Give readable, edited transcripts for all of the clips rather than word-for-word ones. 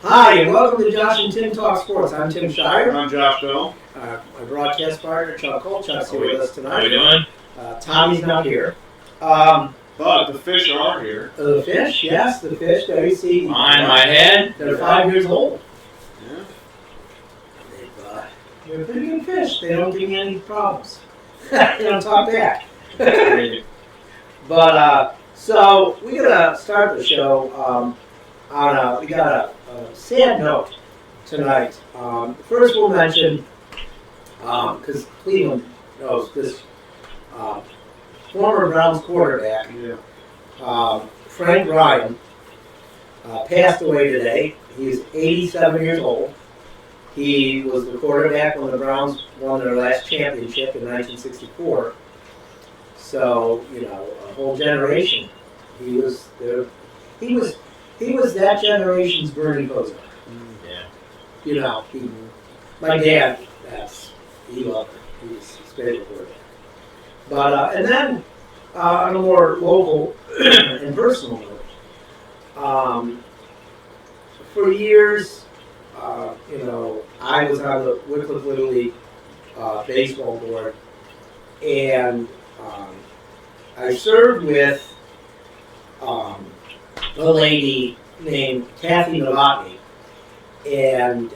Hi, and welcome to Josh and Tim Talk Sports. I'm Tim Shire. I'm Josh Bell. My broadcast partner, Chuck Cole. Chuck's here with us How tonight. we doing? Tommy's not here. But the fish are here. The fish, yes, the fish. There you see. Behind my head. They're 5 years old. Yeah. They're pretty good fish. They don't give me any problems. They don't talk back. But, so we're going to start the show we got a sad note tonight. First we'll mention, because Cleveland knows this, former Browns quarterback, Frank Ryan, passed away today. He's 87 years old. He was the quarterback when the Browns won their last championship in 1964. So, a whole generation. He was that generation's Bernie Kosar. Yeah. My dad, he loved him. He was his favorite quarterback. But, and then, on a more local and personal note, for years, I was on the Wickliffe Little League baseball board, and I served with a lady named Kathy Notvotney, and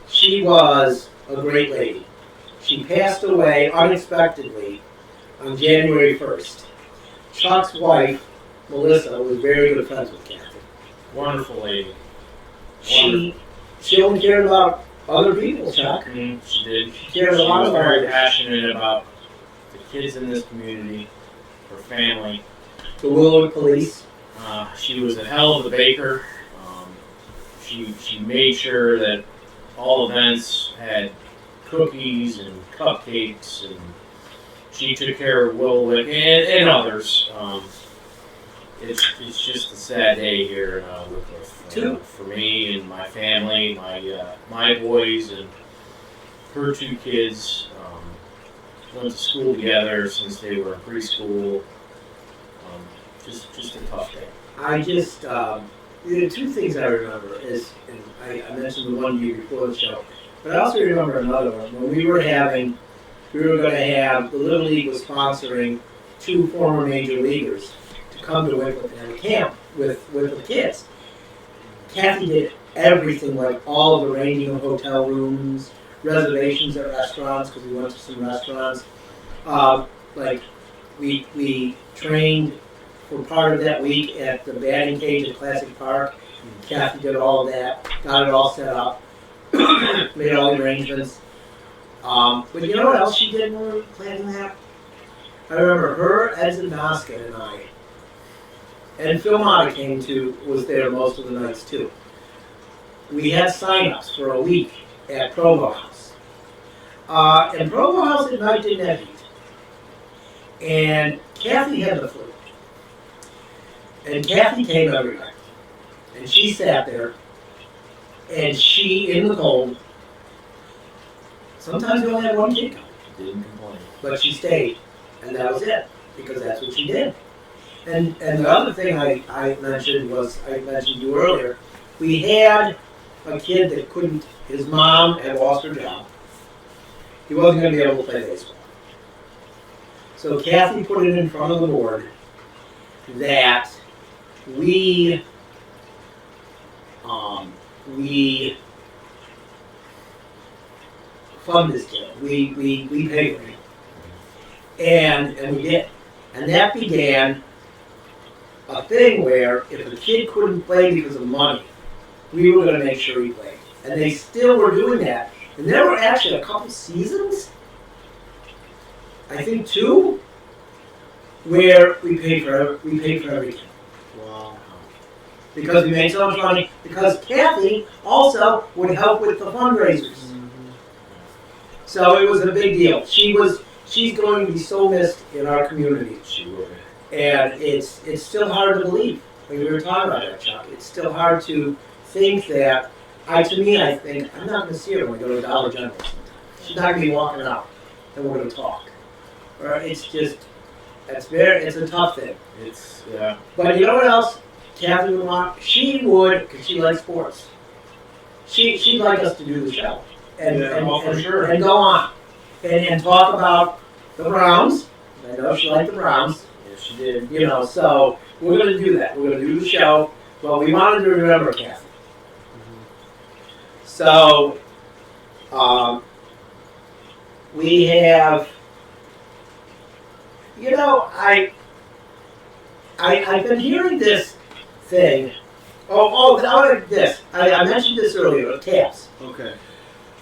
she was a great lady. She passed away unexpectedly on January 1st. Chuck's wife, Melissa, was very good friends with Kathy. Wonderful lady. She only cared about other people, Chuck. She did. She cared a lot was about very others. passionate about the kids in this community, her family. The Wickliffe Police. She was a hell of a baker. She made sure that all events had cookies and cupcakes, and she took care of Wickliffe and others. It's just a sad day here in Wickliffe for me and my family, my boys and her two kids. Went to school together since they were in preschool. Just a tough day. The two things I remember is, and I mentioned the one year before the show, but I also remember another one. When we were going to have, the Little League was sponsoring two former major leaguers to come to Wickliffe and have a camp with the kids. Kathy did everything, like all of the arranging of hotel rooms, reservations at restaurants, because we went to some restaurants. We trained for part of that week at the batting cage at Classic Park. Kathy did all of that, got it all set up, made all the arrangements. But you know what else she did when we were planning that? I remember her, Ed Zanoska, and I, and Phil Mata was there most of the nights too. We had sign-ups for a week at Provo House. And Provo House at night didn't have heat. And Kathy had the flu. And Kathy came every night. And she sat there, and she, in the cold, sometimes we only had one kid come. Didn't complain. But she stayed, and that was it, because that's what she did. And the other thing I mentioned you earlier, we had a kid that couldn't, his mom had lost her job. He wasn't going to be able to play baseball. So Kathy put it in front of the board that we fund this kid. We pay for him. And we did. And that began a thing where if a kid couldn't play because of money, we were going to make sure he played. And they still were doing that. And there were actually a couple seasons, I think 2, where we paid for every kid. Wow. Because we made so much money. Because Kathy also would help with the fundraisers. Mm-hmm. So it was a big deal. She's going to be so missed in our community. She would. And it's still hard to believe. When we were talking about that, Chuck, it's still hard to think that. I think I'm not going to see her when we go to Dollar General sometime. She's not going to be walking out and we're going to talk. Or it's a tough thing. Yeah. But you know what else Kathy would want? She would, because she likes sports. she'd like us to do the show. And, Yeah, and, well, for and, sure. and go on. And talk about the Browns. I know she liked the Browns. Yeah, she did. You know, so we're going to do that. We're going to do the show. But we wanted to remember Kathy. So, we have, you know, I've been hearing this thing. I mentioned this earlier, Cavs. Okay.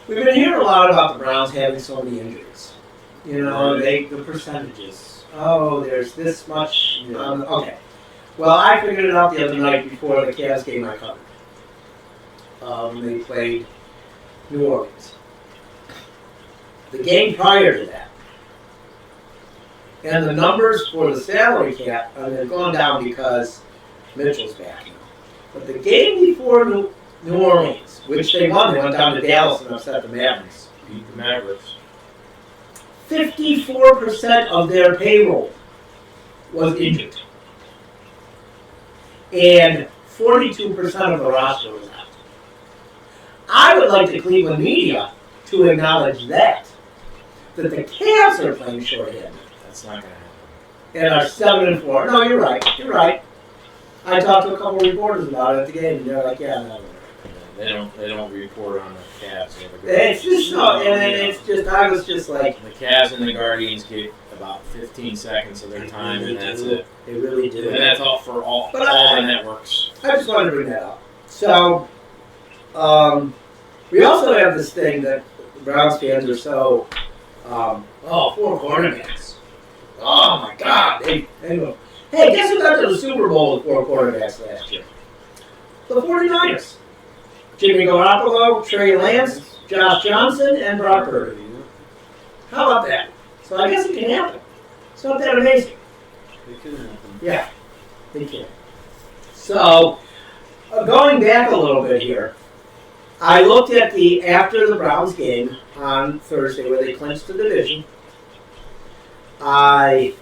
We've been hearing a lot about the Browns having so many injuries. You know, the percentages. Oh, there's this much. Okay. Well, I figured it out the other night before the Cavs game I covered. They played New Orleans. The game prior to that. And the numbers for the salary cap are going down because Mitchell's back. But the game before New Orleans, which they won, they went down to Dallas and upset the Mavericks. Beat the Mavericks. 54% of their payroll was injured. And 42% of the roster was out. I would like the Cleveland media to acknowledge that the Cavs are playing shorthanded That's not gonna happen. and are 7-4. No, you're right. You're right. I talked to a couple of reporters about it at the game, and they're like, "Yeah, no." They don't report on the Cavs. It's just no, and it's just I was just like, The Cavs and the Guardians get about 15 seconds of their time, and that's it. They really do. And that's all for all But the networks. I just wanted to bring that up. So, we also have this thing that the Browns fans are so, 4 quarterbacks. Oh my God! They go. Hey, guess who got to the Super Bowl with 4 quarterbacks last year? The 49ers. Jimmy Garoppolo, Trey Lance, Josh Johnson, and Brock Purdy. How about that? So I guess it can happen. It's not that amazing. It can happen. Yeah, they can. So, going back a little bit here, I looked at after the Browns game on Thursday where they clinched the division. That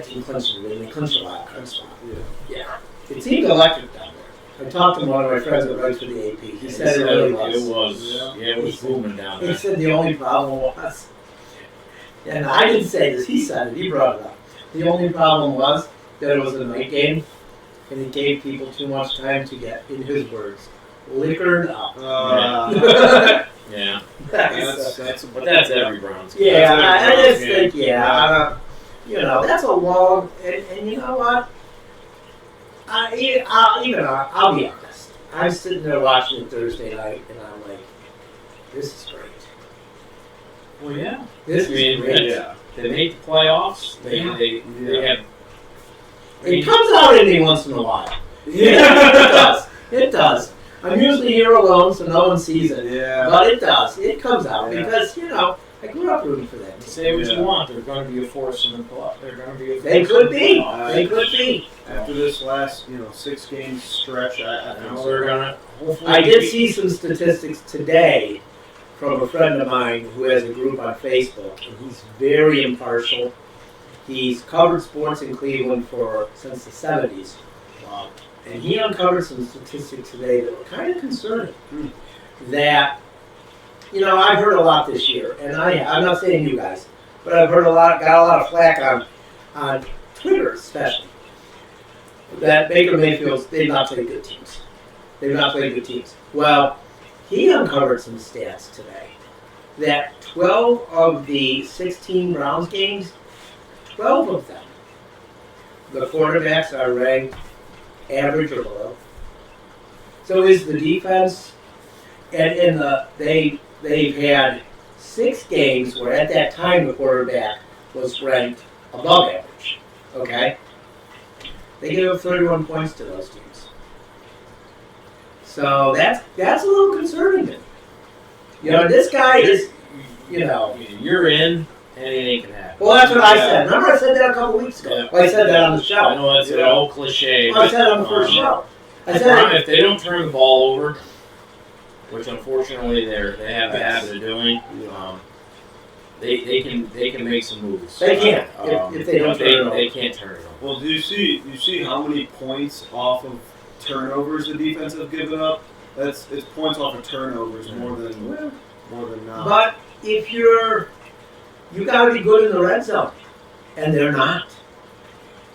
team clinched the division. They clinched a lot. Yeah. It seemed electric down there. I talked to one of my friends that writes for the AP. He said it really was. It was booming down He there. said the only problem was, and I didn't say this, he said it, he brought it up. The only problem was that it was a night game, and it gave people too much time to get, in his words, liquored up. Yeah. But that's every Browns game. Yeah, That's I every just Browns think, that's a long, and you know what? I'll be honest. I'm sitting there watching it Thursday night, and I'm like, this is great. Well, yeah. This is great. Yeah. They made the playoffs. They have. It comes out in me once in a while. Yeah, it does. It does. I'm usually here alone, so no one sees it. Yeah. But it does. It comes out Yeah. because, I grew up rooting for that team. Say what Yeah. you want. They're going to be a force in the playoffs. They're going to be a force. They could be. in the playoffs. They could be. After this last, 6-game stretch, I think Now so. they're going to. Hopefully, I did see some statistics today from a friend of mine who has a group on Facebook, and he's very impartial. He's covered sports in Cleveland since the 70s. And he uncovered some statistics today that were kind of concerning. That, I've heard a lot this year, and I'm not saying you guys, but I've heard got a lot of flack on Twitter especially, that Baker Mayfield's, they've not played good teams. They've not played good teams. Well, he uncovered some stats today that 12 of the 16 Browns games, 12 of them, the quarterbacks are ranked average or below. So is the defense, and they've had 6 games where at that time the quarterback was ranked above average. Okay? They gave up 31 points to those teams. So that's a little concerning to me. This guy is, You're in, anything can happen. Well, that's what I said. Remember I said that a couple weeks ago? Yeah. Well, I said that on the I show. know that's an old cliche. I said it on the first show. I said If they don't turn the ball over, which unfortunately they have a habit of doing, they can make some moves. They can if they don't turn it over. They can't turn it over. Well, do you see how many points off of turnovers the defense have given up it's points off of turnovers more than not. But if you got to be good in the red zone, and they're not.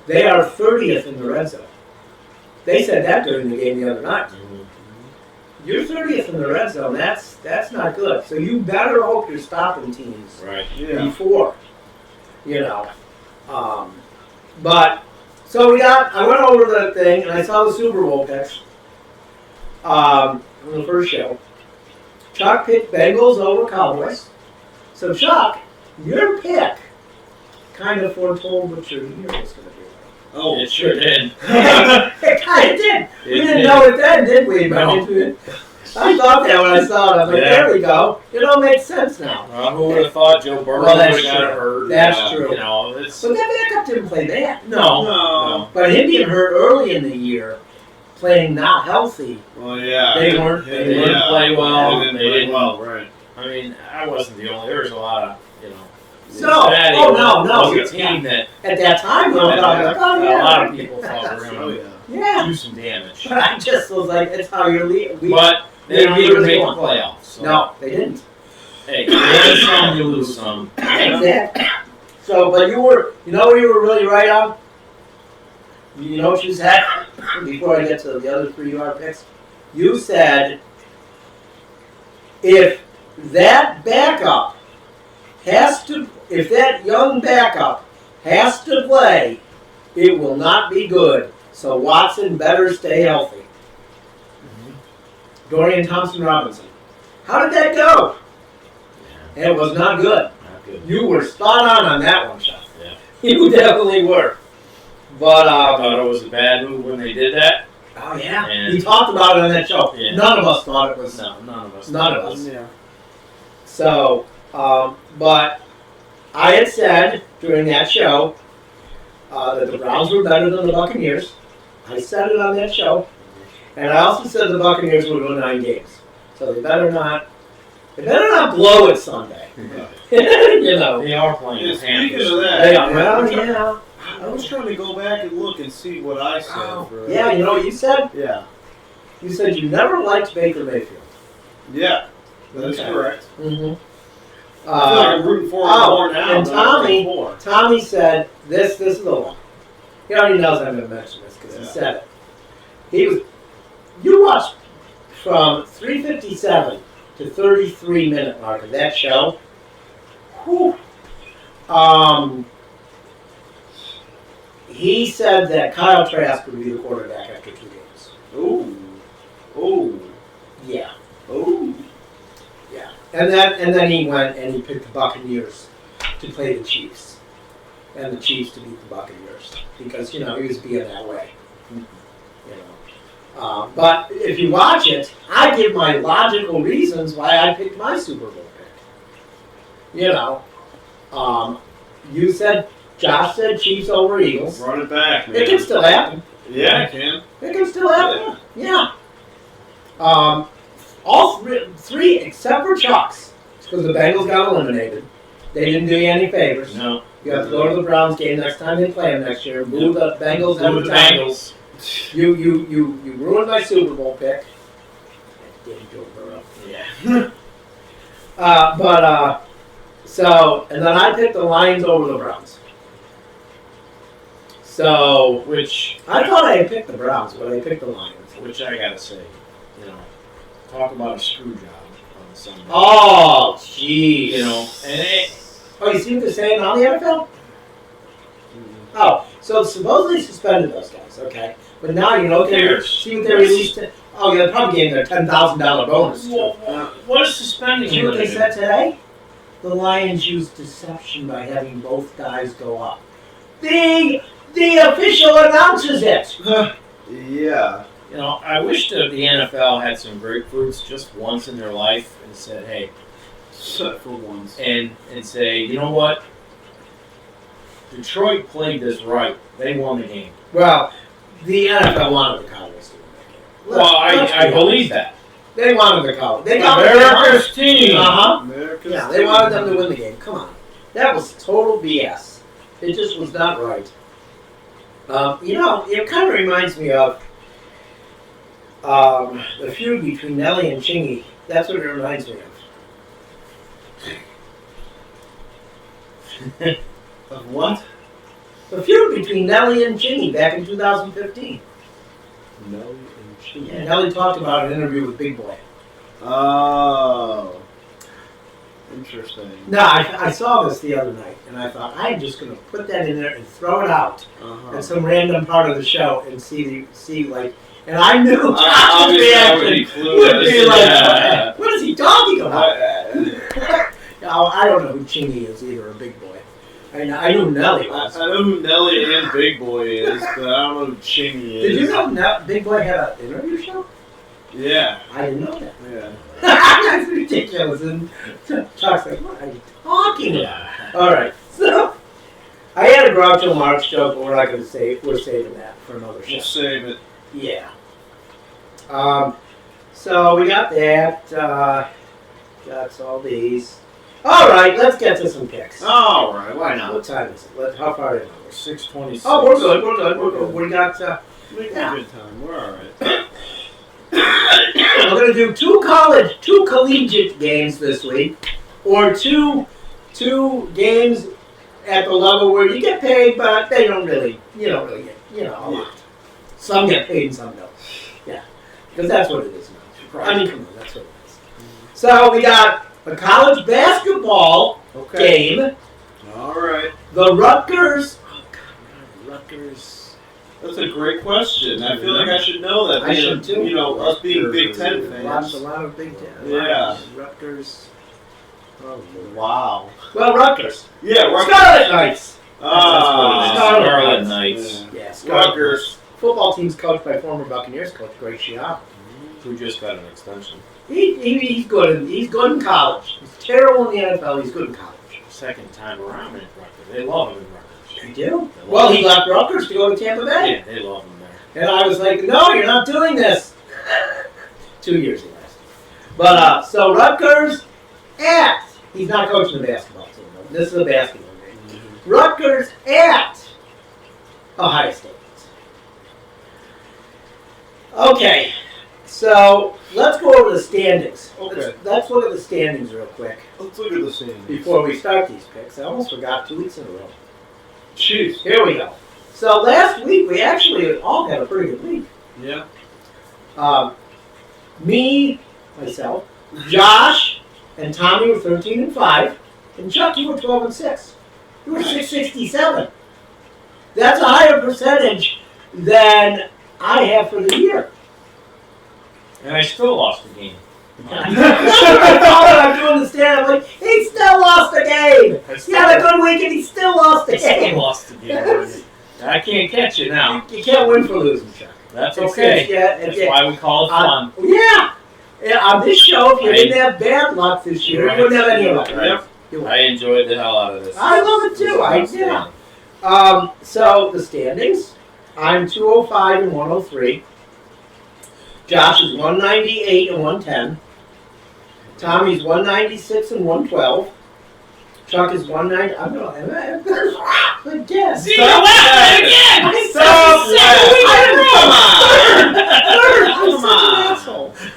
They are 30th in the red zone. They said that during the game the other night. You're 30th in the red zone. That's not good. So you better hope you're stopping teams before, But so I went over the thing and I saw the Super Bowl picks on the first show. Chuck picked Bengals over Cowboys. So Chuck, your pick kind of foretold what your year was going to be. Oh, it sure did. It kind of did. We didn't know it then, did we? But I thought that when I saw it. I'm like, there we go. It all makes sense now. Who would have thought Joe Burrow would have got hurt? That's true. But that backup didn't play bad. No. But him being hurt early in the year, playing not healthy. Well, yeah. They weren't. They didn't play well. They didn't play well, right. I mean, I wasn't the only. There was a lot of, No. Was a team that at that time, a lot of people thought were going to do some damage. But I just was like, it's how you're leaving. But they didn't even make the playoffs. So. No, they didn't. Hey, you win some, you lose some. Exactly. So, but you were really right on? You know what you said? Before I get to the other 3 yard picks? You said, if that young backup has to play, it will not be good. So Watson better stay healthy. Dorian Thompson-Robinson. How did that go? Yeah. It was not good. Not good. You were spot on that one, Chuck. Yeah. You definitely were. But I thought it was a bad move when they did that. Oh yeah. And he talked about it on that show. Yeah. None of us thought it was. No, none of us. None of us. Yeah. So, but I had said during that show that the Browns were better than the Buccaneers. I said it on that show. And I also said the Buccaneers would win 9 games. So they better not blow it Sunday. They are playing the Speaking Panthers. of that, They are. Well, yeah. I was trying to go back and look and see what I said. Yeah, you know what you said? Yeah. You said you never liked Baker Mayfield. Yeah, that is correct. Mm-hmm. I feel like I'm rooting for him more now. And Tommy said, this is the one. He already knows I'm going to mention this because he said it. You watched from 3:57 to 33-minute mark of that show. Whew. He said that Kyle Trask would be the quarterback after 2 games. Oh. Yeah. Oh. Yeah. And then he went and he picked the Buccaneers to play the Chiefs. And the Chiefs to beat the Buccaneers. Because, he was being that way. But if you watch it, I give my logical reasons why I picked my Super Bowl pick. Josh said Chiefs over Eagles. Run it back, man. It can still happen. Yeah, it can. It can still happen. Yeah. All three except for Chuck's, because the Bengals got eliminated. They didn't do you any favors. No. You have to go to the Browns game next time they play them next year. Boo the Bengals every time. Bengals. You ruined my Super Bowl pick. Damn Joe Burrow. Yeah. And then I picked the Lions over the Browns. So, Which I thought I had picked the Browns, but I picked the Lions. Which I gotta say, talk about a screw job on Sunday. Oh, jeez. And you see what they're saying on the NFL? Oh, so supposedly suspended those guys, okay. But now, see what they released? Oh, yeah, they probably gave them a $10,000 bonus. What is suspending? See what they said today? The Lions used deception by having both guys go up. The official announces it. Yeah. I wish that the NFL had some grapefruits just once in their life and said, hey, for once. And say, you know what? Detroit played this right. They won the game. Well, the NFL wanted the Cowboys to win that game. Well, I believe that. They wanted the Cowboys. They got America's team. Yeah, they wanted them to win the game. Come on. That was total BS. It just was not right. It kind of reminds me of The feud between Nelly and Chingy. That's what it reminds me of. Of what? The feud between Nelly and Chingy back in 2015. Nelly and Chingy. Yeah, Nelly talked about an interview with Big Boy. Oh. Interesting. No, I saw this the other night, and I thought, I'm just going to put that in there and throw it out Uh-huh. at some random part of the show and see like, and I knew Josh's Obviously, I would be reaction would be clueless. like, Yeah. what is he talking about? No, I don't know who Chingy is either, or Big Boy. I knew Nelly I was. know who Nelly and Big Boy is, but I don't know who Chingy is. Did you know Big Boy had an interview show? Yeah. I didn't know that. Yeah. That's ridiculous. And Chuck's like, what are you talking about? All right. So, I had a Groucho Marx joke, but we're not going to say we're saving that for another show. We'll save it. Yeah. So we got that. Got all these. All right, let's get to some picks. All right. Why not? What time is it? How far in? 6:26. Oh, we're good. We're good. We got. Make a good time. We're all right. We're going to do two collegiate games this week, or two games at the level where you get paid, but you don't really get, a lot. Some get paid and some don't. Yeah, because that's what it is now. I mean, come on, that's what it is. So we got a college basketball game. All right. The Rutgers. Oh God, Rutgers. That's a great question. I feel like I should know that. I should too. You know, us being Big Ten Watched fans. a lot of Big Ten. Yeah. Rutgers. Oh, Wow. well, Rutgers. Yeah, Rutgers. Scarlet Knights. Scarlet Knights. Yeah, Scarlet Rutgers. Football team's coached by former Buccaneers coach Greg Schiano. Who just got an extension. He's good. He's good in college. He's terrible in the NFL. He's good in college. Second time around in Rutgers. They love him in Rutgers. They do. Well, he left Rutgers to go to Tampa Bay. Yeah, they love him there. And I was like, no, you're not doing this. 2 years he lasted. But, so Rutgers at, he's not coaching the basketball team, though. This is a basketball game. Rutgers at Ohio State. Okay, so let's go over the standings. Okay. Let's look at the standings real quick Let's look at the scene. before we start these picks. I almost forgot 2 weeks in a row. Jeez. Here we go. So last week we actually all had a pretty good week. Yeah. Myself, Josh, and Tommy were 13-5, and Chuck, you were 12-6. You were 667. That's a higher percentage than I have for the year. And I still lost the game. I'm doing the stand. I'm like, he still lost the game. He had a good week and he still lost the game. Lost the game. I can't catch it now. You can't win for losing, Chuck. That's okay. That's That's why we call it fun. Yeah. On this show, if you didn't have bad luck this year, you wouldn't have any luck. Right. You I enjoyed the hell out of this. I love it too. So the standings, I'm 205 and 103. Josh is 198 and 110. Tommy's 196 and 112. Chuck is 190. I'm going again. See, you're laughing again! Stop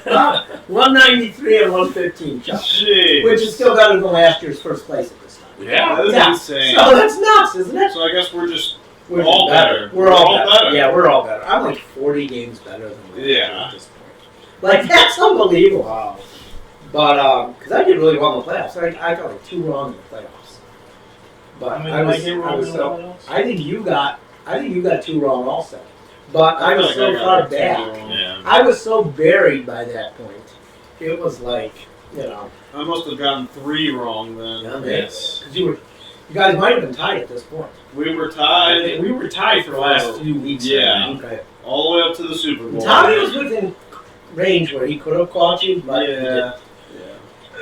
Come on. 193 and 115, Chuck. Jeez. Which is still better than last year's first place at this time. Yeah. That is Yeah. insane. So that's nuts, isn't it? So I guess we're just We're all just better. We're all better. better. Yeah, we're all better. I'm like 40 games better than last year Yeah. at this point. Like, that's unbelievable. wow. But, because I did really well in the playoffs. I got like 2 wrong in the playoffs. But I think you got 2 wrong also. But I was so far back. Yeah. I was so buried by that point. It was like, I must have gotten 3 wrong then. Yes. because you guys might have been tied at this point. We were tied We were tied for the last 2 weeks. Yeah. Okay. all the way up to the Super Bowl. Tommy was within range where he could have caught you, but he Yeah.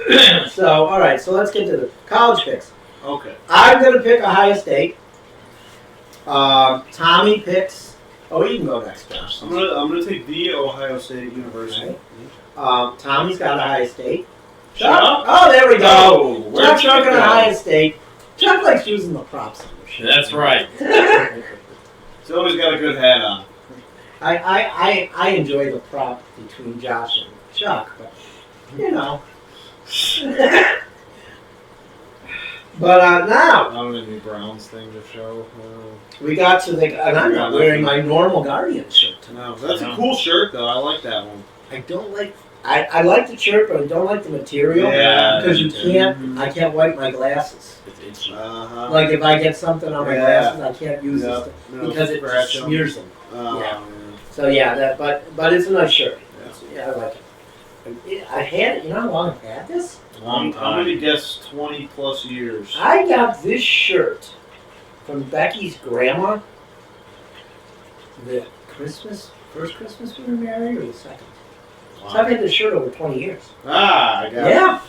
didn't. So, all right. So let's get to the college picks. Okay. I'm gonna pick Ohio State. Tommy picks. Oh, you can go next, Josh. I'm gonna take the Ohio State University. Tommy's got Ohio State. Chuck? Oh, there we go. Where'd Chuck's Chuck picking go? Ohio State. Chuck likes using the props on the show. That's right. He's always got a good hat on. I enjoy the prop between Josh and Chuck, but you know. But now I don't have any Browns thing to show. we got to the, and I'm not wearing my normal Guardian shirt tonight. No, that's a cool shirt though. I like that one. I don't like. I like the shirt, but I don't like the material Yeah, because you me too. can't. I can't wipe my glasses. It's itchy. Like if I get something on my Yeah. glasses, I can't use Yep. this No, because it just scratch 'em. smears them. Yeah. So yeah, that. But it's a nice shirt. Yeah. Yeah, I like it. I had it. You know how long I've had this? Long I'm gonna time. guess 20 plus years. I got this shirt from Becky's grandma. The first Christmas we were married, or the second? So I've had this shirt over 20 years. Ah, I got it. Yeah.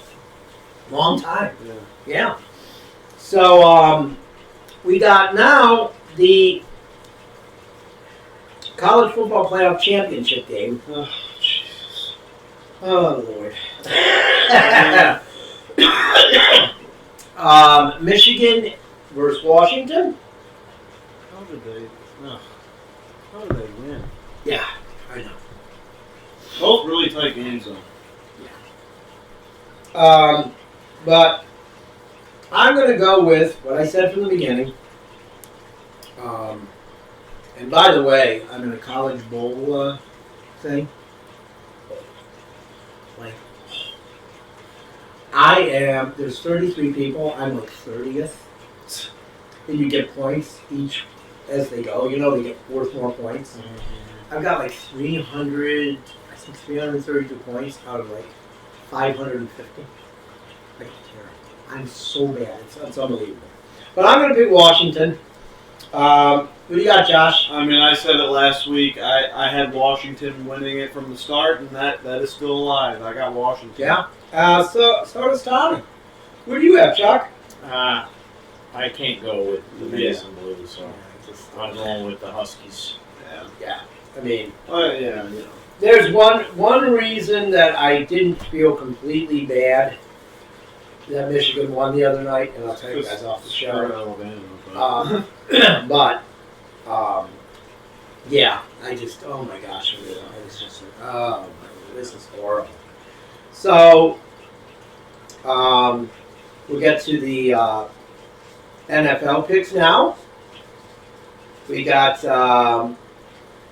Long time. Yeah. Yeah. So we got now the college football playoff championship game. Oh, Jesus. Oh Lord. Michigan versus Washington. How did they? Oh, how did they win? Yeah, I know. Both really tight games though. But I'm going to go with what I said from the beginning. And by the way, I'm in a college bowl thing. Like, I am, there's 33 people. I'm like 30th. And you get points each as they go. You know, they get worth more points. I've got like 332 points out of like 550. Like, I'm so bad. It's unbelievable. But I'm going to pick Washington. Who do you got, Josh? I mean, I said it last week. I had Washington winning it from the start, and that is still alive. I got Washington. Yeah. So does Tommy. Who do you have, Chuck? I can't go with the Maize and Blue, so I'm going with the Huskies. Yeah. I mean, Yeah. there's one reason that I didn't feel completely bad that Michigan won the other night, and I'll tell you guys off the show. Yeah, I just, oh my gosh, I was just like, oh, this is horrible. So, we'll get to the NFL picks now. We got,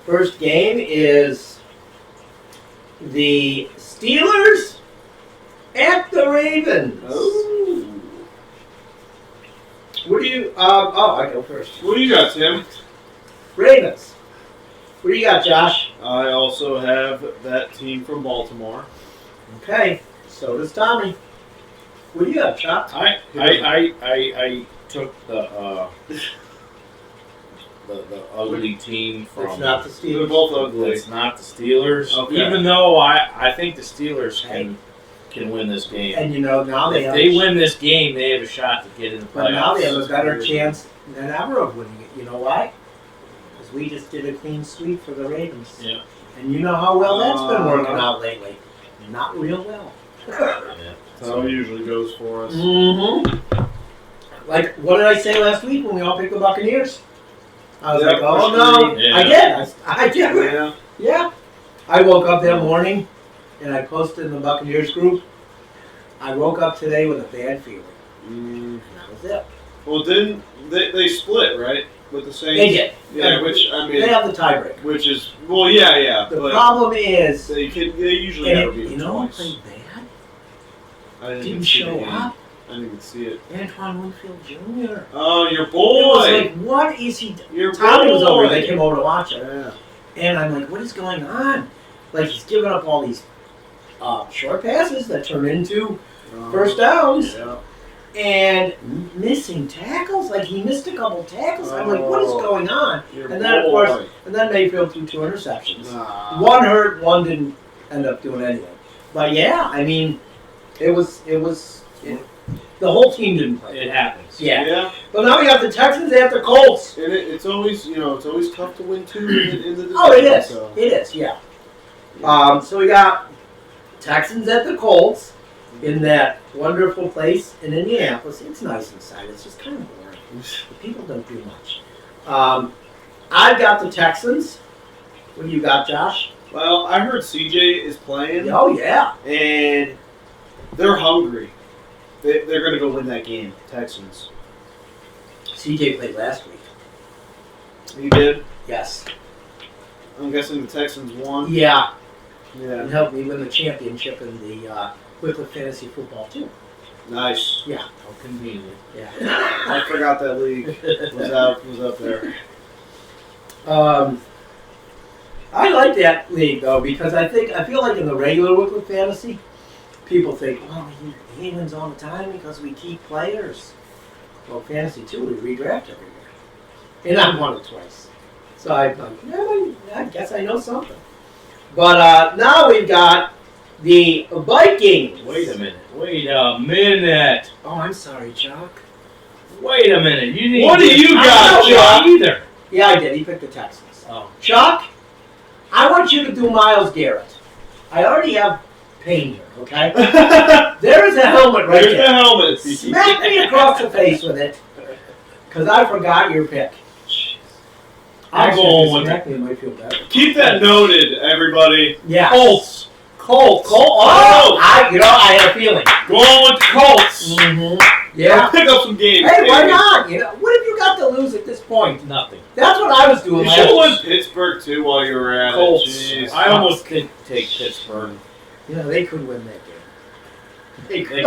first game is the Steelers at the Ravens. Oh. What do you, I go first. What do you got, Tim? Ravens. What do you got, Josh? I also have that team from Baltimore. Okay, so does Tommy. What do you got, Chuck? I took the ugly team from. It's not the They're Steelers. both ugly. It's not the Steelers. Okay. Even though I think the Steelers can win this game. And you know, now they If have they win this game, they have a shot to get in the playoffs. but now they have a better chance than ever of winning it. You know why? Because we just did a clean sweep for the Ravens. Yeah. And you know how well that's been working out lately. Not real well. Yeah. That's how it usually goes for us. Mm-hmm. Like, what did I say last week when we all picked the Buccaneers? I was Yeah, like, oh for no. sure. Yeah. I did. I did. Yeah. Yeah. I woke up that morning and I posted in the Buccaneers group. I woke up today with a bad feeling. And that was it. Well, didn't they split, right? With the Saints? They did. Yeah, which, I mean, They have the tiebreak. which is, well, yeah. The but problem is, they usually and never it, beat you them know who twice. played bad? I didn't Didn't see the show game. up. I didn't even see it. Antoine Winfield Jr. Oh, your It was boy! like, what is he doing? Your Tommy was over. boy! They came over to watch it. Yeah. And I'm like, what is going on? Like, he's giving up all these short passes that turn into first downs Yeah. and missing tackles. Like, he missed a couple tackles. I'm like, what is going on? Your And then, of boy. course, and then Mayfield threw 2 interceptions. Nah. One hurt, one didn't end up doing anything. But yeah, I mean, the whole team didn't play. It happens. Yeah. Yeah. But now we got the Texans at the Colts. And it's always, it's always tough to win two in the division. Oh, it is. So. It is, yeah. So we got Texans at the Colts in that wonderful place in Indianapolis. It's nice inside. It's just kind of boring. The people don't do much. I've got the Texans. What do you got, Josh? Well, I heard CJ is playing, Oh, yeah. and they're hungry. They're going to go win that game, Texans. CJ played last week. He did. Yes. I'm guessing the Texans won. Yeah. Yeah. And helped me win the championship in the Wickliffe Fantasy Football, too. Nice. Yeah. How convenient. Yeah. I forgot that league was up there. I like that league, though, because I feel like in the regular Wickliffe Fantasy, people think, well, he wins all the time because we keep players. Well, Fantasy, too, we redraft every year. And I've won it twice. So I'm like, yeah, I guess I know something. But now we've got the Vikings. Wait a minute. Oh, I'm sorry, Chuck. Wait a minute. You didn't What do get- you I got, don't know Chuck? either. Yeah, I did. He picked the Texans. Oh. Chuck, I want you to do Myles Garrett. I already have pain here, okay? There is a helmet right There's the there. helmet. Smack me across the face with it, because I forgot your pick. I'm Actually, going if you with smack me, it might feel better. Keep that noted, everybody. Yeah. Colts. Colts. Oh, I had a feeling. Going with the Colts. Mm-hmm. Yeah. Pick up some games. Hey, why baby. not? What have you got to lose at this point? Nothing. That's what I was doing You last should have year. won Pittsburgh too while you were at Colts. it. Jeez. I almost could take Pittsburgh. You know, they could win that game. They could.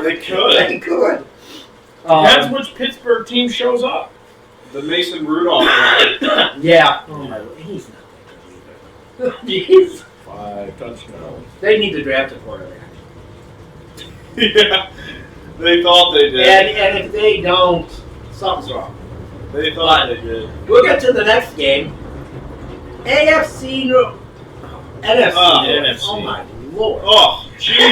They could. They could. Depends which Pittsburgh team shows up. The Mason Rudolph guy. Yeah. Oh my, he's not that good either. Jeez. 5 touchdowns. They need to draft a quarterback. Yeah. They thought they did. And if they don't, something's wrong. They thought they did. We'll get to the next game. AFC, NFC. NFC. Oh my lord. Oh, Jesus,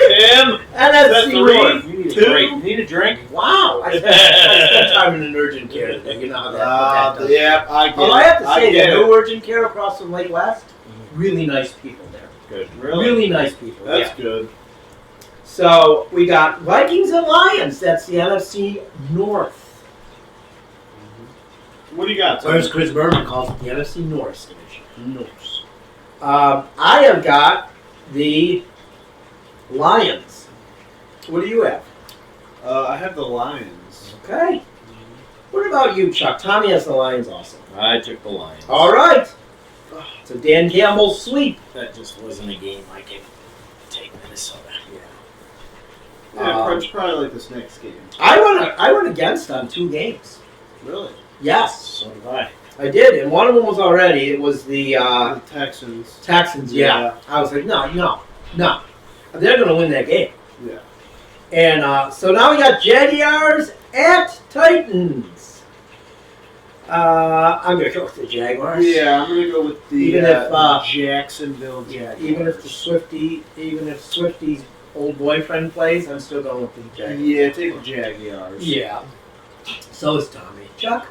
Tim. NFC three? North. You need Two? a drink. Need a drink? Wow. I spent time in an urgent care today. You know how that does. Yeah, I get Although it. I have to say, get the it. new urgent care across from Lake West, really nice people there. Good. Really nice people. That's yeah. good. So we got Vikings and Lions. That's the NFC North. What do you got, Or Tim? as Chris Berman calls it, the NFC North division. North. I have got the Lions. What do you have? I have the Lions. Okay. What about you, Chuck? Tommy has the Lions also. I took the Lions. All right. So Dan Campbell sweep. That just wasn't a game I could take Minnesota. Yeah, it's probably like this next game. I went against on 2 games. Really? Yes, So did I. I did, and one of them was already. It was the The Texans. Texans. Yeah. I was like, no. They're going to win that game. Yeah. And so now we got Jaguars at Titans. I'm going to go with the Jaguars. Yeah, I'm gonna go with the Even if, Jacksonville. Yeah, Jaguars. even if Swifty's old boyfriend plays, I'm still going with the Jaguars. Yeah, take the Jaguars. Yeah. So is Tommy. Chuck?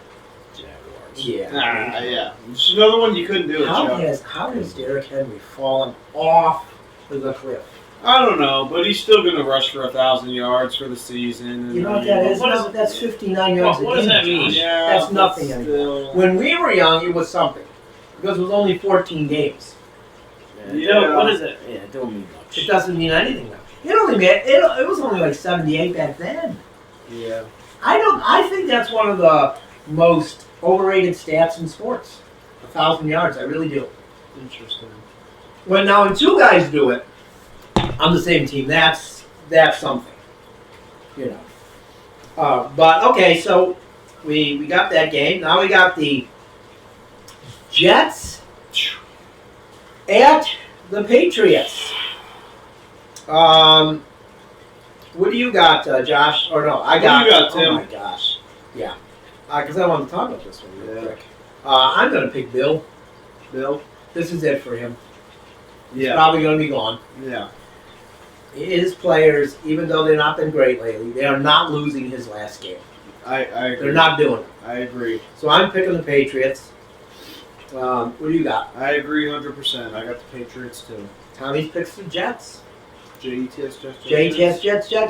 Jaguars. Yeah. Yeah. Just another one you couldn't do it, Chuck. How has Derrick Henry fallen off the cliff? I don't know, but he's still gonna rush for 1,000 yards for the season. And You know what that is? What is- That's 59 yards What a does game. that mean? Josh. Yeah, That's but nothing still. anymore. When we were young, it was something. Because it was only 14 games. Yeah. What is it? Yeah, it don't mean much. It doesn't mean anything now. It was only like 78 back then. Yeah. I think that's one of the most overrated stats in sports. 1,000 yards, I really do. Interesting. When 2 guys do it on the same team, that's something. You know. But okay, so we got that game. Now we got the Jets at the Patriots. What do you got, Josh? Or no, I got. What do you got, Tim? Oh my gosh. Yeah. Because I want to talk about this one real Yeah. quick. I'm going to pick Bill. Bill? This is it for him. He's Yeah. probably going to be gone. Yeah. His players, even though they've not been great lately, they are not losing his last game. I agree. They're not doing it. I agree. So I'm picking the Patriots. What do you got? I agree 100%. I got the Patriots too. Tommy picks the Jets. JETS, JTS,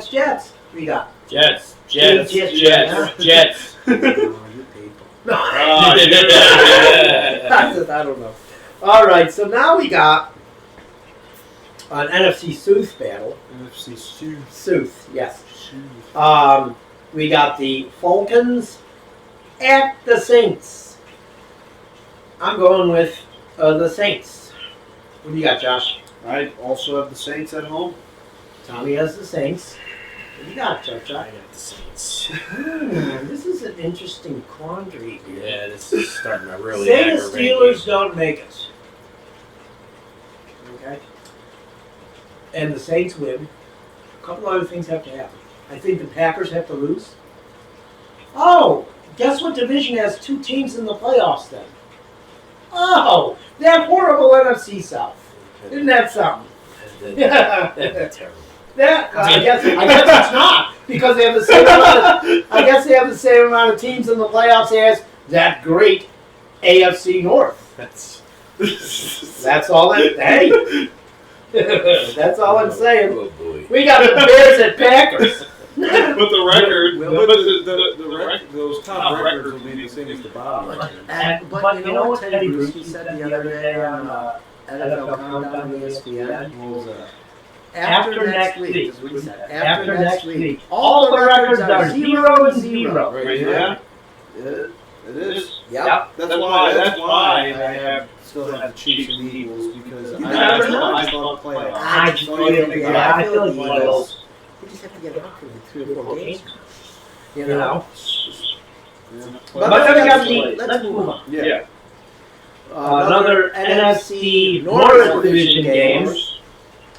Jets. What do you got? Jets. Jets. Jets. Oh, you people. No. Oh, I don't know. All right, so now we got an NFC South battle. NFC South. South, yes. We got the Falcons at the Saints. I'm going with the Saints. What do you got, Josh? I also have the Saints at home. Tommy has the Saints. What do you got, Josh? I got the Saints. This is an interesting quandary here. Yeah, this is starting to really Say the aggravate Steelers me. don't make it. Okay. And the Saints win. A couple other things have to happen. I think the Packers have to lose. Oh, guess what division has 2 teams in the playoffs then? Oh, that horrible NFC South. Isn't that something? That'd be terrible. That I guess it's not because they have the same amount of, I guess they have the same amount of teams in the playoffs as that great AFC North. That's all that. Hey, that's all I'm saying. Oh boy. We got the Bears at Packers. But the record, Will- those top records will be the same as the bottom record. But you know what Teddy Bruschi said the other day on NFL Countdown on ESPN? What was that? After next week, is what he said. After next week, all the records are 0 and 0. Right, Yeah. It is. Yep. That's why I still have the Chiefs and Eagles because You I never know. thought playoffs. I feel like one of those. We just have to get out for 3 or 4 games. You know. Yeah. But then we got let's move on. Yeah. Another NFC North Division games.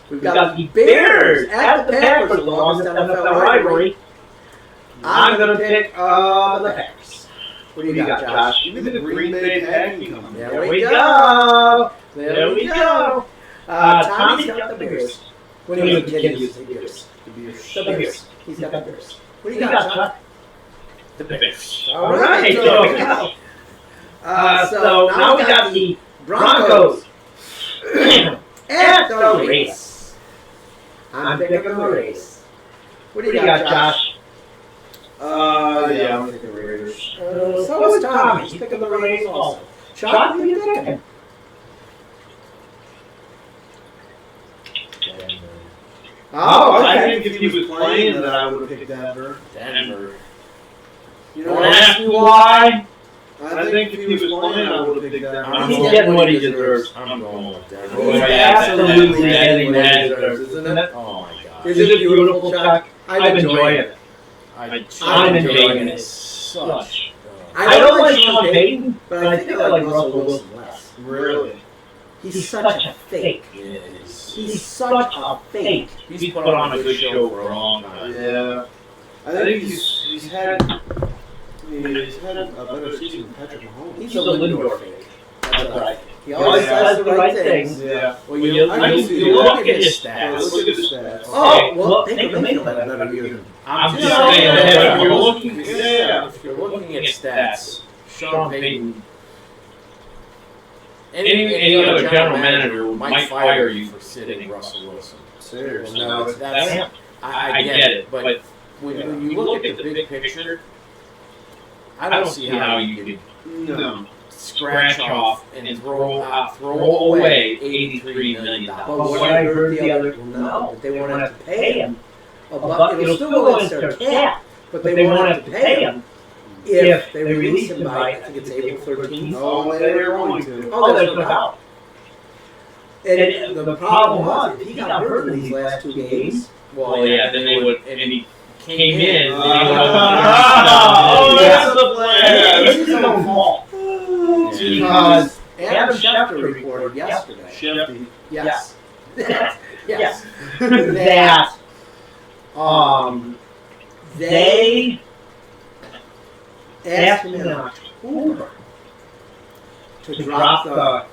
We've got the Bears at the Packers, the longest NFL rivalry. I'm going to pick the Packers. What do you got, Josh? Give me the Green Bay Packers coming. There we go. There we go. Tommy's got the Bears. What do you think? The Bears. The Bears. He's got the Bears. What do you got, Josh? The Bears. All right. There we go. So now we got the Broncos at the race. I'm picking the race. What do you got, Josh? Yeah, I'm picking the Raiders. So is Tommy. He's picking the race also. Chuck, who are you picking? Oh, I okay. think if he was playing, that I would have picked Denver. Denver. You Don't know, ask me why. I think if he was playing, I would have picked Denver. He's getting what he deserves. I'm going with Denver. He's absolutely getting what he deserves, isn't it? Oh my god. Is it beautiful, Chuck? I'm enjoying it. I'm enjoying it. Such. I don't like Sean Payton, but I think I like Russell Wilson less. Really? He's such a fake. He's such a fake. He's put on a good show for a long time. Yeah. I think he's had a better season than Patrick Mahomes. He's a Lindor fake. That's right. He always says the right things. Yeah. Well, you Look at his stats. Look at his stats. Oh, well, Baker Mayfield had a better year than I'm just Yeah. saying, Yeah. if you're looking at stats, Sean Payton, any other general manager might fire you for sitting Russell Wilson. Seriously. No, That's, I get it, but when you look at the big picture, I don't see how you could No. scratch off and throw away $83 million. But what I heard the other that they won't have to pay him. It'll still go against their cap, but they won't have to pay him if they release him by, I think it's April 13th. Oh, they're going to. Oh, there's no doubt. And the problem was, if he got hurt in these last 2 games, Well, yeah, then they would, and he came in. Oh, that's the plan. This is his own fault. Yeah. Because Adam Schefter reported yesterday. Shefty. Yes. Yes. That they asked him in October to drop that.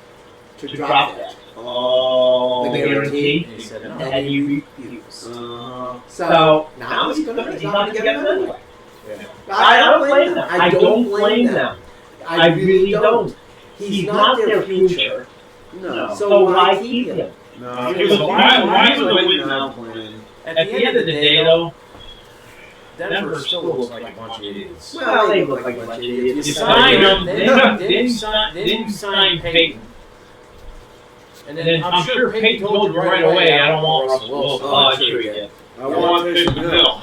Oh. The guarantee. He said no. And he refused. Uh, So now he's not gonna get it anyway. Yeah. I don't blame them. I don't blame them. I really don't. He's not their future. no. So why keep him? No. He was why would would win win now playing? At the end of the day, though, Denver still looks like a bunch of idiots. Well, they look like a bunch of idiots. You signed him, then you sign Peyton, And then I'm sure Peyton told you right away, I don't want Russell Wilson. Oh, I'm sure he did. I want to taste the milk.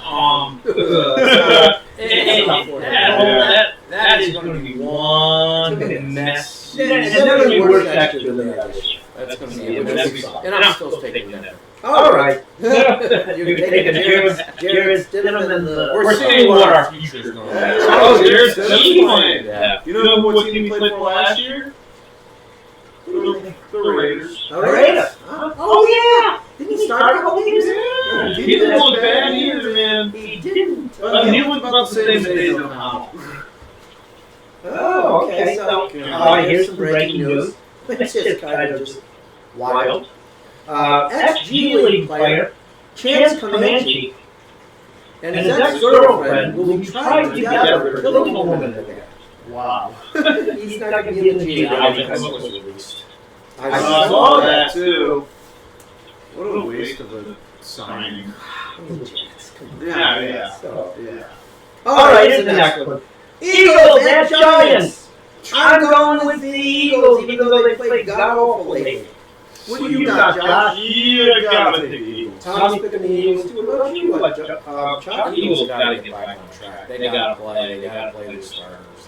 That is going to be one mess. It's never going to be worse extra than that. That's going to be a mess. And I'm still taking that. All right. You're taking Jared's Stidham and the... We're seeing what our future's going to be. Oh, Jared's playing. Yeah. You know what team he played for last year? The Raiders. The Raiders. Oh, yeah. Didn't he start a couple games? Yeah. He didn't look bad either, man. He didn't. He was about the same as David O'Connell. Oh, okay. So, here's some breaking news. It's just kind of just wild. Ex-G League player, Chance Comanche, and his ex-girlfriend will be tried together for killing a woman in there. Wow. He's not going to be in the jail. was released. I saw that too. What a waste of a signing. Yeah. So, Yeah. all right, here's the next one. Eagles at Giants. I'm going with the Eagles, even though they played god-awful lately. What do you got, Josh? You gotta take the Eagles. Tom's picking the Eagles too. What about you, Chuck? Eagles got to get back on track. They got to play. They got to play the starters.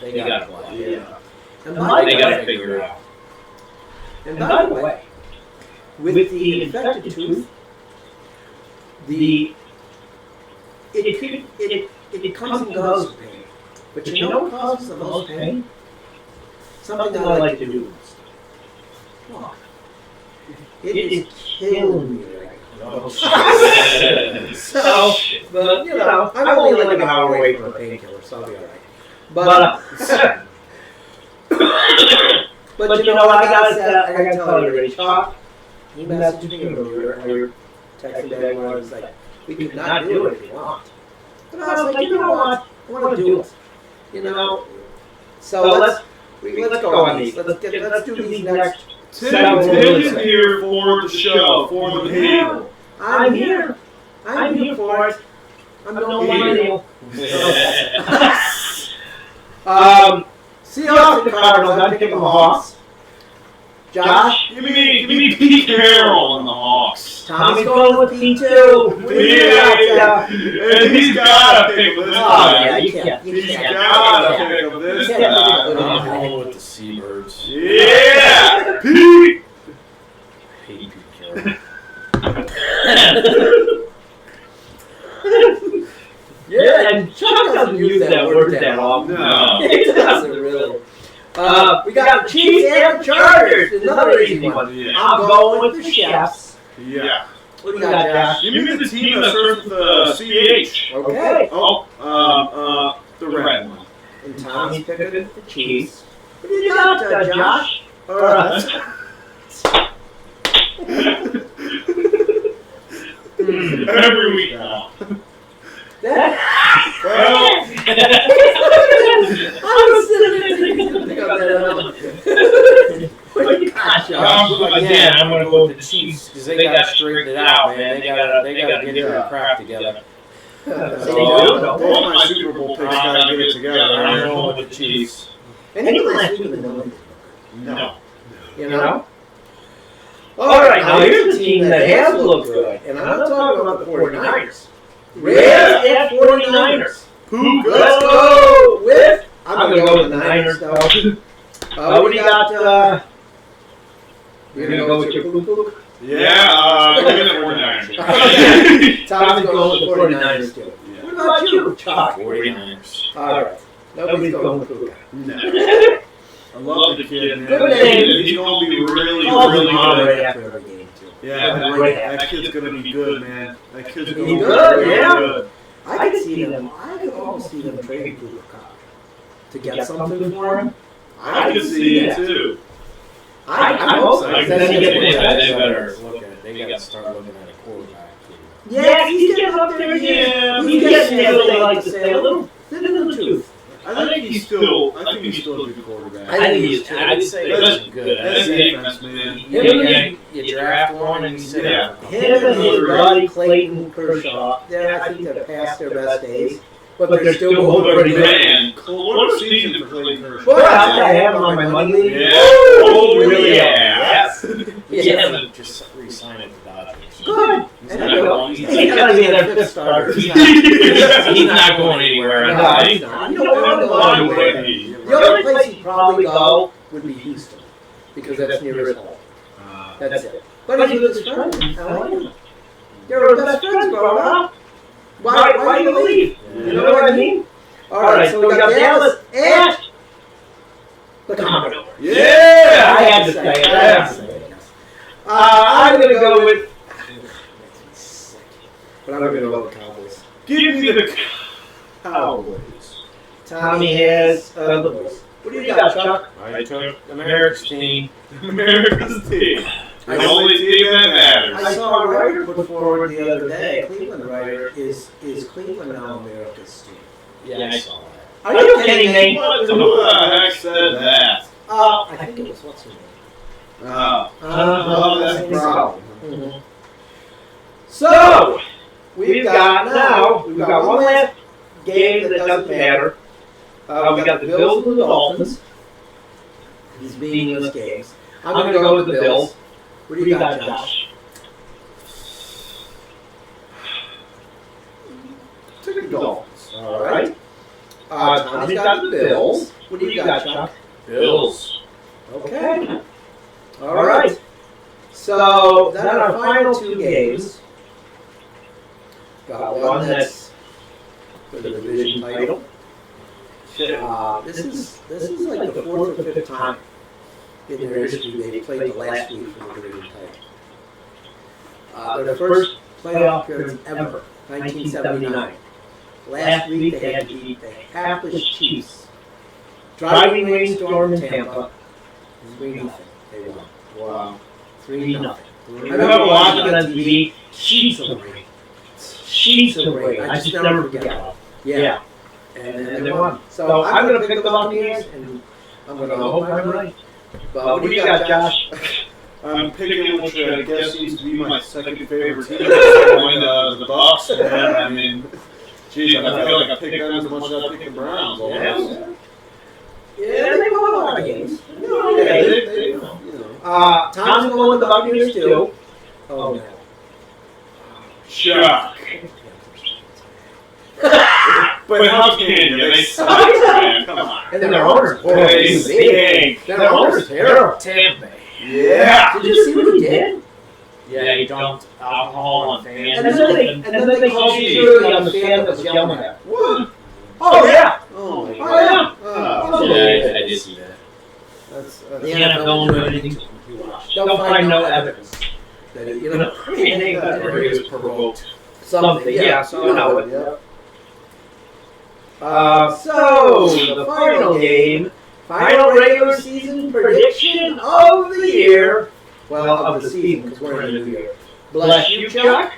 They got to play. Yeah. And They got to figure it out. And by the way, with the infected tooth, it comes and goes with pain. But you know what causes the most pain? Something I like to do. Walk. It is killing me right now. So, but you know, I'm only like an hour away from a painkiller, so I'll be alright. But you know, I gotta tell you, Ray, Chuck, you messaged me earlier, and you were texting back when I was like, we could not do it if you want. But I was like, you know what? I want to do it. You know? So let's go on these. Let's do these next. Tim is here for the show, for the people. I'm here. I'm here for it. I'm no millennial. Seahawks and Cardinals. I'm picking the Hawks. Josh? Give me Pete Carroll on the Hawks. Tommy's going with Pete too. Yeah. And he's gotta pick this time. You can't. He's gotta pick him this time. I'm going with the Seabirds. Yeah! Pete! I hate Pete Carroll. Yeah, and Chuck doesn't use that word that often. No. He doesn't really. We got the Chiefs and the Chargers. Another easy one. Yeah. I'm going with the Chefs. Yeah. What do you got, Josh? Give me the team that starts with the CH. Okay. The red one. And Tommy's picking the Chiefs. What do you got, Josh? Every week now. I was sitting there thinking pick up that other. What do you got, Josh? Again, I'm going to go with the Chiefs because they got to straighten it out, man. They got to get their crap together. All my Super Bowl picks got to get it together. I'm going with the Chiefs. Any last week of the numbers? No. You know? Alright, now here's a team that has looked good, and I'm not talking about the 49ers. Reds at 49ers. Let's go with... I'm going to go with the Niners, though. What do you got? You're going to go with your poop? Yeah, give me the 49ers. Okay. Tom's going with the 49ers, too. What about you, Chuck? 49ers. Alright. Nobody's going with Puka. No. I love the kid, man. Good name. He's going to be really Right good. after every game, too. Yeah, that kid's going to be good, man. That kid's going to be good, really yeah. good. I could see them. I could almost see them trading Cooper Cup to get something for him. I can see it, too. I hope so. They Then he gets they got to start looking at a quarterback. yeah, he's getting up there. Yeah, He's getting, as they like to say, a little tooth. I think he's still a good quarterback. I think he is. I'd say that's good. That's defense, man. You draft one and you sit down. Him and his buddy Clayton Kershaw, I think they're past their best days, but they're still going pretty good. Man, What a season for Clayton Kershaw. Well, I have him on my money league. Yeah. Oh, really? Yeah. Yeah. He hasn't just re-signed at the Dodgers. Good. He's And not I know. going- He's gonna be their fifth starter. He's not going anywhere. No, I he's think. not. You know what? The only place he'd probably go would be Houston, because that's near his home. That's it. But he's with his friends. I like him. They were best friends growing up. Why do you leave? You know what I mean? All right, so we got Dallas and the Commodore. Yeah! I had to say it. I had to say it. I'm going to go with. But I'm going to go with Cowboys. Give me the Cowboys. Tommy has the Boys. What do you got, Chuck? I took America's team. America's team. The only team that matters. I saw a writer put forward the other day, a Cleveland writer, is Cleveland now America's team? Yeah, I saw that. Are you kidding me? What the heck said that? I think it was what's her name. Oh, that's the problem. Mhm. So, we've got one last game that doesn't matter. We got the Bills and the Dolphins. These meaningless games. I'm going to go with the Bills. What do you got, Josh? Take the Dolphins. All right. Tommy's got the Bills. What do you got, Chuck? Bills. Okay. All right. So then our final two games. Got one that's for the division title. This is like the fourth or fifth time in their history they played the last week for the division title. Their first playoff appearance ever, 1979. Last week they had to beat the hapless Chiefs. Driving rainstorm in Tampa. 3-0. They won. Wow. 3-0. I remember watching on TV. Sheets of rain. Sheets of rain. I just never forget. Yeah. And they won. So I'm going to pick the Buccaneers, and I'm going to hope I'm right. But what do you got, Josh? I'm picking which I guess seems to be my second favorite team. The Bucks. Man, I mean, geez, I feel like I picked them as much as I picked the Browns. Almost. Yeah, they won a lot of games. Yeah, they, you know. Tom's going with the Buccaneers, too. Oh, no. Shock. But how can you? They suck, man. Come on. And their owner's They stink. Their owner's terrible. Tampa. Yeah. Did you see what he did? Yeah, he dumped alcohol on fans. And then they called security on the fan that was yelling at him. What? Oh, yeah. Oh, my Oh, yeah. God. Yeah, I did see that. That's The NFL won't do anything to him. They'll find no evidence. That it, you know, I mean, they Or he was provoked. something, yeah, so you know it. So, the final game, final regular season prediction of the year. Well, of the season, because we're in the new year. Bless you, Chuck.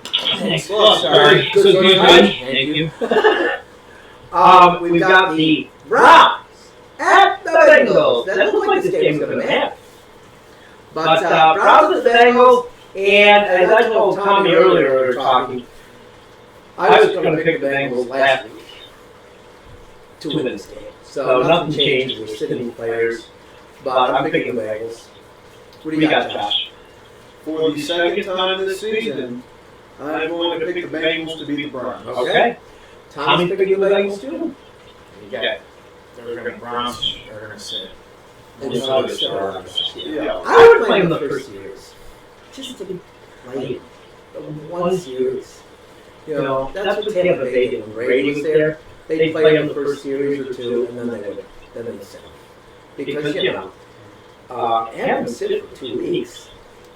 Thanks. Oh, sorry. Good. Thank you. We've got the Browns at the Bengals. That looks like this game's going to happen. But Browns at the Bengals, and as I told Tommy earlier when we were talking, I was going to pick the Bengals last week to win this game. So nothing changed. We're sitting players, but I'm picking the Bengals. What do you got, Josh? For the second time this season, I'm going to pick the Bengals to beat the Browns. Okay. Tommy's picking the Bengals too. Yeah. They're going to Browns are going to sit. Yeah. I would play them the first series. Just to play one series. You know, that's what Tampa Bay did when Brady was there. They'd play them the first series or two, and then they'd sit them. Because, you know, have them sit for 2 weeks.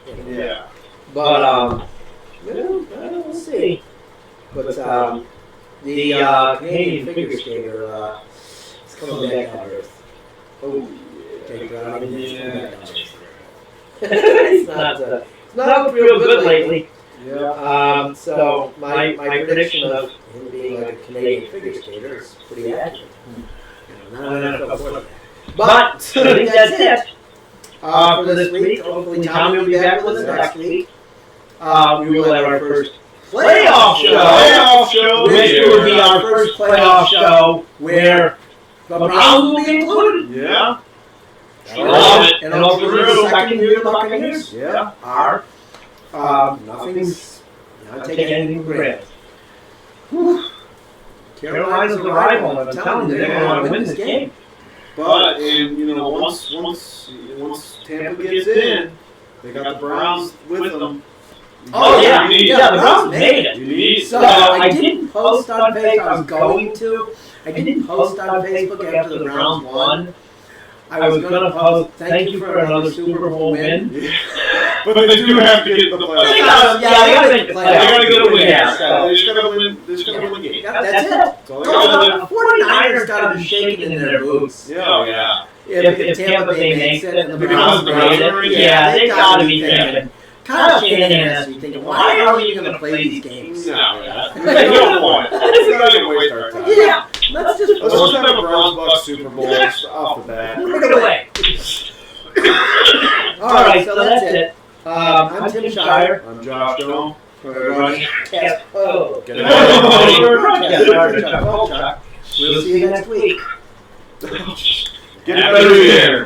You know. Yeah. But, you know, we'll see. But the Canadian figure skater is coming back on Earth. Oh, take it out. Yeah. It's not real good lately. Yeah. So my prediction of him being like a Canadian figure skater is pretty accurate. But I think that's it for this week. Hopefully Tommy will be back with us next week. We will have our first playoff show, which will be our first playoff show where the Browns will be included. Yeah. And also the second year the Buccaneers Yeah. are. Nothing's not taking anything for granted. Carolina's a rival, and I'm telling you, they're going to want to win this game. But once Tampa gets in, they got the Browns with them. Oh yeah, the Browns made it. You need So I didn't post on Facebook. I was going to. I didn't post on Facebook after the Browns won. I was going to post, thank you for another Super Bowl win. But they do have to get the playoffs. They got to make the playoffs. They gotta get a win. Yeah, so. They just gotta win. They just gotta win the game. That's it. That's all they gotta The 49ers got to be shaking in their boots. do. Yeah. If Tampa Bay makes it and the Browns Because made the it, Browns yeah, they got to be thinking. thinking. Kyle Shanahan has to be thinking, why are we going to play these games? No, there's no point. We're not gonna waste our time. Yeah, let's just Let's just have a Browns Bucks Super Bowl off the bat. put it away. All right, so that's it. I'm Tim Shire. I'm Josh Doe. Broadcast. Oh. Get it We'll see you next week. Get it better here.